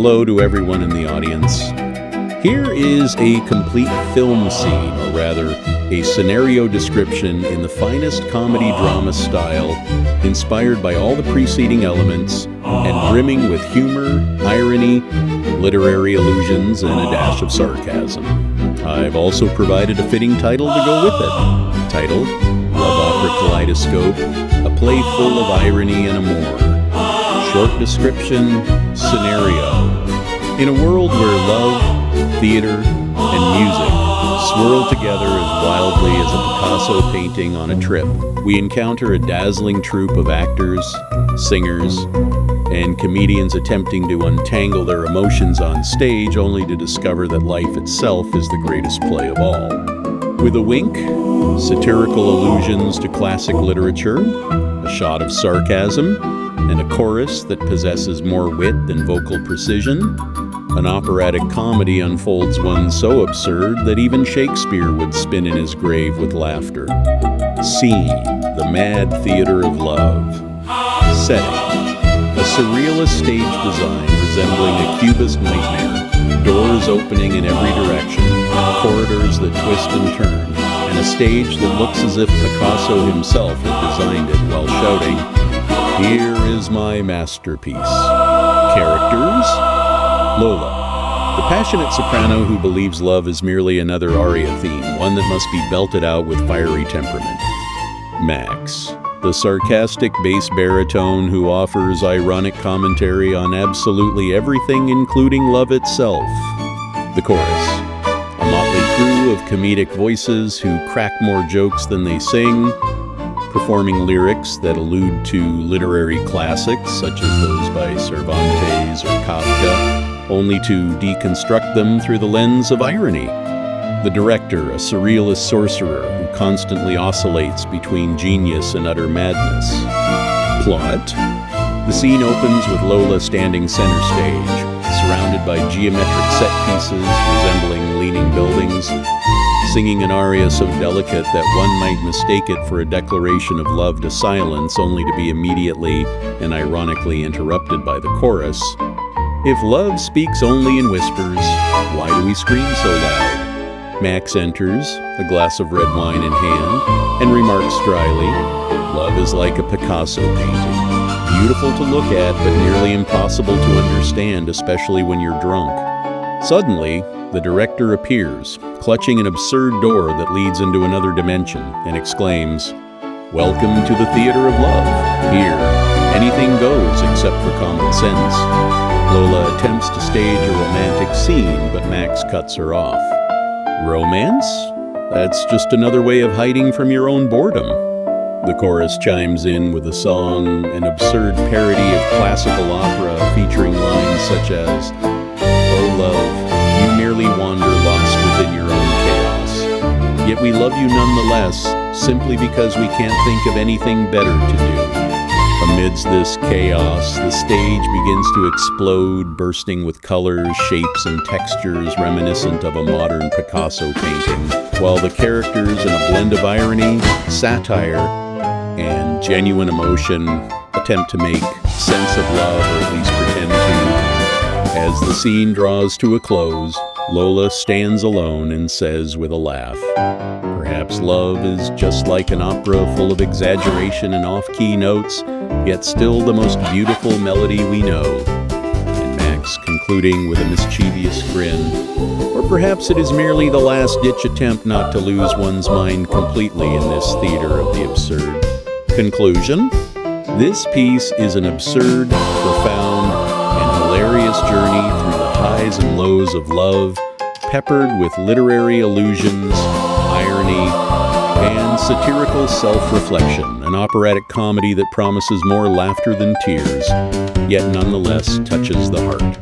Hello to everyone in the audience. Here is a complete film scene, or rather, a scenario description in the finest comedy-drama style, inspired by all the preceding elements, and brimming with humor, irony, literary allusions, and a dash of sarcasm. I've also provided a fitting title to go with it, titled Love Opera Kaleidoscope, a play full of irony and amor. Short description, scenario. In a world where love, theater, and music swirl together as wildly as a Picasso painting on a trip, we encounter a dazzling troupe of actors, singers, and comedians attempting to untangle their emotions on stage only to discover that life itself is the greatest play of all. With a wink, satirical allusions to classic literature, a shot of sarcasm, and a chorus that possesses more wit than vocal precision, an operatic comedy unfolds one so absurd that even Shakespeare would spin in his grave with laughter. Scene, the mad theater of love. Setting, a surrealist stage design resembling a cubist nightmare, doors opening in every direction, corridors that twist and turn, and a stage that looks as if Picasso himself had designed it while shouting, "Here is my masterpiece." Characters: Lola, the passionate soprano who believes love is merely another aria theme, one that must be belted out with fiery temperament. Max, the sarcastic bass baritone who offers ironic commentary on absolutely everything, including love itself. The chorus, a motley crew of comedic voices who crack more jokes than they sing, performing lyrics that allude to literary classics such as those by Cervantes or Kafka, only to deconstruct them through the lens of irony. The director, a surrealist sorcerer who constantly oscillates between genius and utter madness. Plot: the scene opens with Lola standing center stage, surrounded by geometric set pieces resembling leaning buildings, singing an aria so delicate that one might mistake it for a declaration of love to silence, only to be immediately and ironically interrupted by the chorus. If love speaks only in whispers, why do we scream so loud? Max enters, a glass of red wine in hand, and remarks dryly, "Love is like a Picasso painting. Beautiful to look at, but nearly impossible to understand, especially when you're drunk." Suddenly, the director appears, clutching an absurd door that leads into another dimension, and exclaims, "Welcome to the theater of love. Here, anything goes except for common sense." Lola attempts to stage a romantic scene, but Max cuts her off. Romance? That's just another way of hiding from your own boredom. The chorus chimes in with a song, an absurd parody of classical opera featuring lines such as, "Oh love, you merely wander lost within your own chaos. Yet we love you nonetheless, simply because we can't think of anything better to do." Amidst this chaos, the stage begins to explode, bursting with colors, shapes, and textures reminiscent of a modern Picasso painting, while the characters, in a blend of irony, satire, and genuine emotion, attempt to make sense of love, or at least pretend to. As the scene draws to a close, Lola stands alone and says with a laugh, "Perhaps love is just like an opera full of exaggeration and off-key notes, yet still the most beautiful melody we know." And Max concluding with a mischievous grin, "Or perhaps it is merely the last-ditch attempt not to lose one's mind completely in this theater of the absurd." Conclusion: this piece is an absurd, profound, and hilarious journey through the highs and lows of love, peppered with literary allusions, irony, and satirical self-reflection, an operatic comedy that promises more laughter than tears, yet nonetheless touches the heart.